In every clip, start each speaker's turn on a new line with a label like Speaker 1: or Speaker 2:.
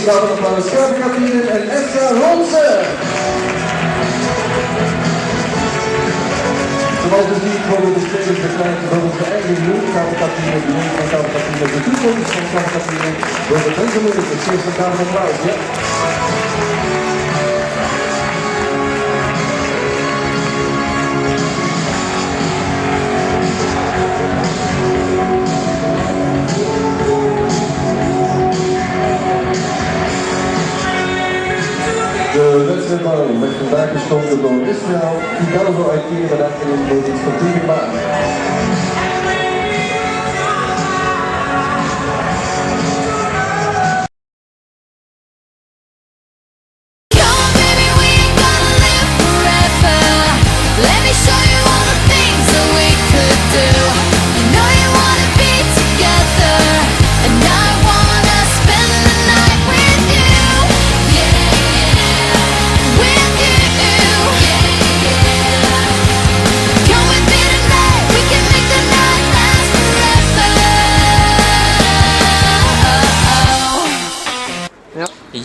Speaker 1: Muzikaal applaus voor Katrien en Esra Ronsen. Zoals u ziet worden de spelers begeleid door onze eigen Katrien, de jongen van Katrien, de toekomst van Katrien, door de mensen moeilijk. Het is een kamer applaus, ja. De wedstrijd werd vandaag geschoten door Israël, Fidalgo uit Kiev en in de sportieve baan.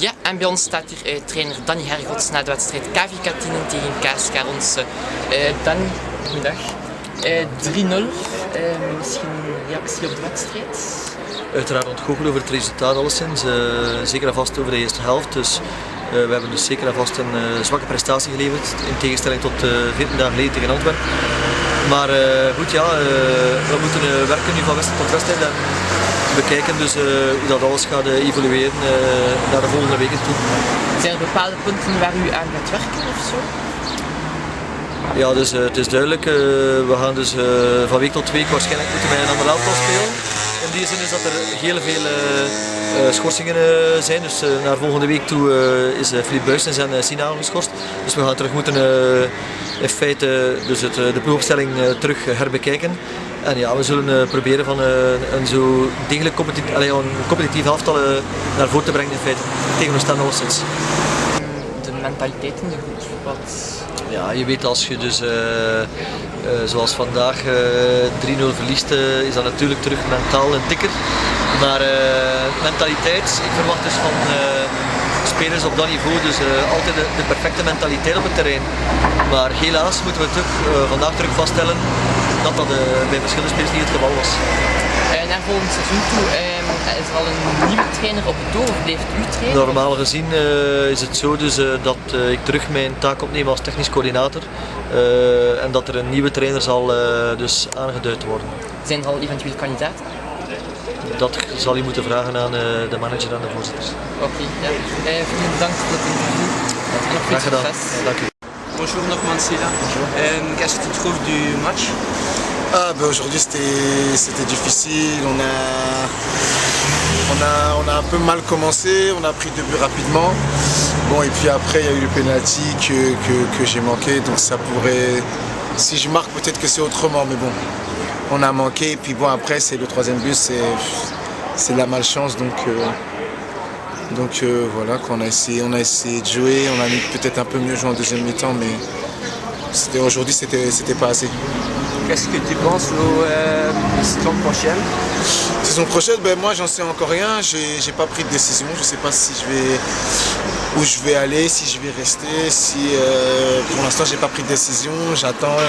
Speaker 2: Ja, en bij ons staat hier trainer Danny Hergots na de wedstrijd KV Kattinen tegen KSK Ronsen. Danny, goedendag. 3-0, misschien een reactie op de wedstrijd?
Speaker 3: Uiteraard ontgoocheld over het resultaat alleszins, zeker en vast over de eerste helft. Dus, we hebben dus zeker en vast een zwakke prestatie geleverd, in tegenstelling tot 14 dagen geleden tegen Antwerpen. Maar goed, ja, we moeten werken nu van wedstrijd tot wedstrijd en bekijken dus hoe dat alles gaat evolueren naar de volgende weken toe.
Speaker 2: Zijn er bepaalde punten waar u aan gaat werken of zo?
Speaker 3: Ja, dus het is duidelijk, we gaan dus van week tot week waarschijnlijk moeten wij een ander elftal spelen. In die zin is dat er heel veel schorsingen zijn, dus naar volgende week toe is Philippe Buijsens en Sina geschorst. Dus we gaan terug moeten in feite dus de ploegopstelling terug herbekijken. En ja, we zullen proberen van een zo degelijk competitief elftal naar voren te brengen in feite, tegen ons staan alleszins.
Speaker 2: De mentaliteit in de groep, wat?
Speaker 3: Ja, je weet als je dus zoals vandaag 3-0 verliest, is dat natuurlijk terug mentaal een tikker. Maar mentaliteit, ik verwacht dus van spelers op dat niveau dus altijd de perfecte mentaliteit op het terrein. Maar helaas moeten we vandaag terug vaststellen dat dat bij verschillende spelers niet het geval was.
Speaker 2: Naar volgend seizoen toe, is er al een nieuwe trainer op het oog of blijft u trainen?
Speaker 3: Normaal gezien is het zo dus, dat ik terug mijn taak opneem als technisch coördinator en dat er een nieuwe trainer zal dus aangeduid worden.
Speaker 2: Zijn er al eventueel kandidaten?
Speaker 3: Dat zal u moeten vragen aan de manager en de voorzitter.
Speaker 2: Oké, ja. Vielen dank voor het interview.
Speaker 3: Graag gedaan. Dank u.
Speaker 4: Bonjour Norman Silla. Qu'est-ce que tu trouves du match?
Speaker 5: Aujourd'hui c'était difficile, on a un peu mal commencé, on a pris 2 buts rapidement. Bon, et puis après il y a eu le penalty que j'ai manqué, donc ça pourrait, si je marque peut-être que c'est autrement, mais bon, on a manqué, et puis bon après c'est le 3e but, c'est de la malchance, donc voilà, on a essayé de jouer, on a peut-être un peu mieux joué en deuxième mi-temps, mais aujourd'hui c'était pas assez.
Speaker 4: Qu'est-ce que tu penses aux saison prochaine?
Speaker 5: Saison prochaine, ben moi j'en sais encore rien, j'ai pas pris de décision, je sais pas si où je vais aller, si je vais rester, pour l'instant j'ai pas pris de décision, j'attends,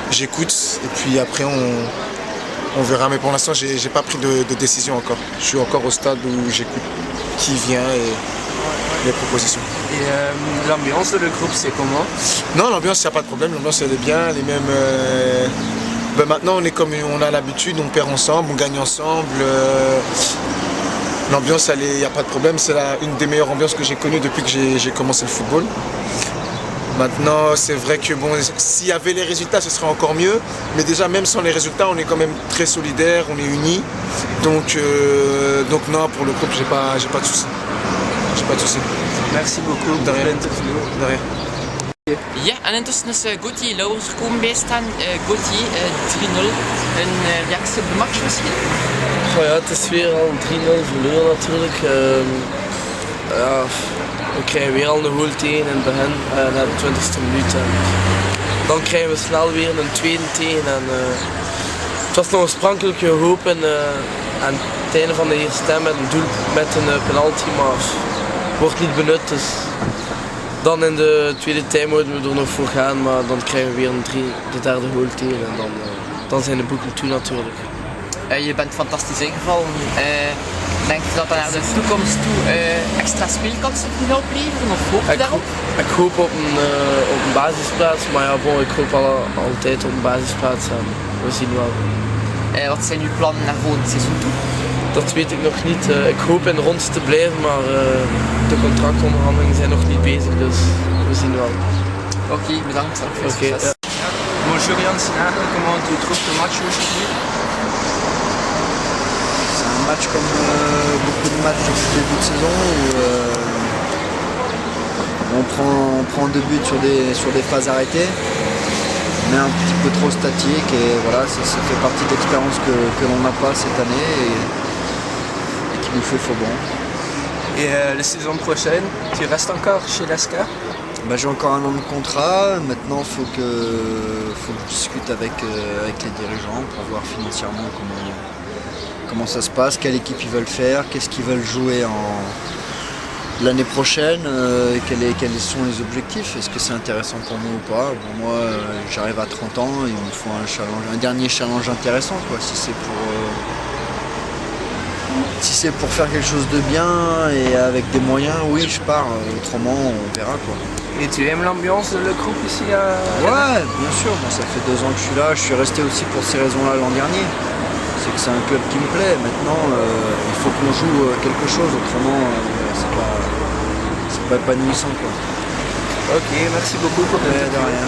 Speaker 5: j'écoute et puis après on verra, mais pour l'instant j'ai pas pris de décision encore. Je suis encore au stade où j'écoute qui vient et les propositions.
Speaker 4: Et l'ambiance de le groupe, c'est comment?
Speaker 5: Non, l'ambiance, il n'y a pas de problème, l'ambiance elle est bien, les mêmes... Ben maintenant on est comme on a l'habitude, on perd ensemble, on gagne ensemble. L'ambiance, il n'y a pas de problème, c'est une des meilleures ambiances que j'ai connues depuis que j'ai commencé le football. Maintenant, c'est vrai que bon, s'il y avait les résultats, ce serait encore mieux. Mais déjà, même sans les résultats, on est quand même très solidaires, on est unis. Donc non, pour le groupe, j'ai pas de soucis. J'ai pas de soucis.
Speaker 4: Merci beaucoup
Speaker 5: De rien. De rien.
Speaker 2: Ja, en intussen is Gauthier Lauwers er komen bijstaan. Gauthier, 3-0. Een reactie op de match misschien?
Speaker 6: Oh ja, het is weer al 3-0 verloren natuurlijk. Ja, we krijgen weer al een goal tegen in het begin, na de 20e minuut. En dan krijgen we snel weer een tweede tegen. En, het was nog oorspronkelijke hoop en het einde van de eerste tijd met een penalty, maar wordt niet benut. Dus dan in de tweede tijd moeten we er nog voor gaan, maar dan krijgen we weer de derde goal tegen en dan zijn de boeken toe natuurlijk.
Speaker 2: Je bent fantastisch ingevallen. Denk je dat dat naar de toekomst toe extra speelkansen kan opleveren of hoop je daarop?
Speaker 6: Ik hoop op een basisplaats, maar ja, bon, ik hoop altijd op een basisplaats en we zien wel.
Speaker 2: Wat zijn uw plannen naar volgend seizoen toe?
Speaker 6: Dat weet ik nog niet. Ik hoop in de ronde te blijven, maar de contractonderhandelingen zijn nog niet bezig, dus we zien wel.
Speaker 2: Oké, bedankt.
Speaker 6: Oké, ja.
Speaker 4: Bonjour Yann Sinade, comment tu trouves le match aujourd'hui?
Speaker 7: C'est un match comme beaucoup de matchs depuis le début de saison où on prend 2 buts sur des phases arrêtées, mais un petit peu trop statique et voilà, ça fait partie de l'expérience que l'on n'a pas cette année et qui nous fait faux bon.
Speaker 4: Et la saison prochaine, tu restes encore chez l'ASCA?
Speaker 7: Bah, j'ai encore un an de contrat, maintenant il faut que je discute avec les dirigeants pour voir financièrement comment ça se passe, quelle équipe ils veulent faire, qu'est-ce qu'ils veulent jouer l'année prochaine, quels sont les objectifs, est-ce que c'est intéressant pour moi ou pas. Bon, moi j'arrive à 30 ans, il me faut un dernier challenge intéressant quoi. Si c'est pour faire quelque chose de bien et avec des moyens, oui je pars, autrement on verra quoi.
Speaker 4: Et tu aimes l'ambiance de le groupe ici à
Speaker 7: Ouais, bien sûr, moi, ça fait 2 ans que je suis là, je suis resté aussi pour ces raisons-là l'an dernier. C'est que c'est un club qui me plaît, maintenant il faut qu'on joue quelque chose, autrement c'est pas épanouissant quoi.
Speaker 4: Ok, merci beaucoup pour
Speaker 7: De rien.